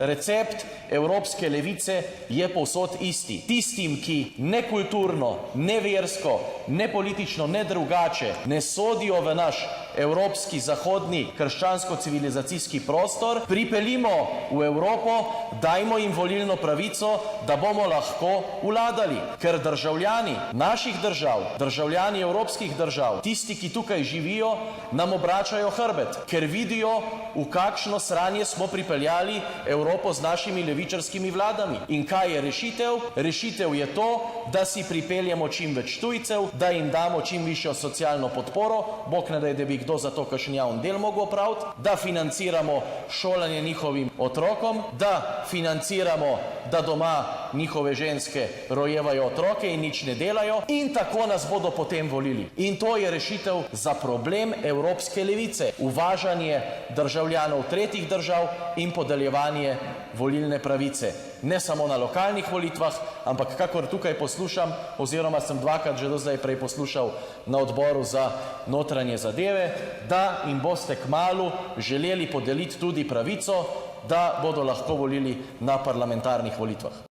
Recept evropske levice je povsod isti. Tistim, ki ne kulturno, ne versko, ne politično, ne drugače ne sodijo v naš evropski, zahodni, krščansko-civilizacijski prostor, pripeljimo v Evropo, dajmo jim volilno pravico, da bomo lahko vladali. Ker državljani naših držav, državljani evropskih držav, tisti, ki tukaj živijo, nam obračajo hrbet, ker vidijo, v kakšno sranje smo pripeljali Evropo z našimi levičarskimi vladami. In kaj je rešitev? Rešitev je to, da si pripeljemo čim več tujcev, da jim damo čim višjo socialno podporo, bog ne daj, da bi kdo za to kakšen javni del mogel opraviti, da financiramo šolanje njihovim otrokom, da financiramo, da doma njihove ženske rojevajo otroke in nič ne delajo, in tako nas bodo potem volili. In to je rešitev za problem evropske levice: uvažanje državljanov tretjih držav in podeljevanje volilne pravice. Ne samo na lokalnih volitvah, ampak kakor tukaj poslušam, oziroma sem dvakrat že do zdaj prej poslušal na odboru za notranje zadeve, da jim boste kmalu želeli podeliti tudi pravico, da bodo lahko volili na parlamentarnih volitvah.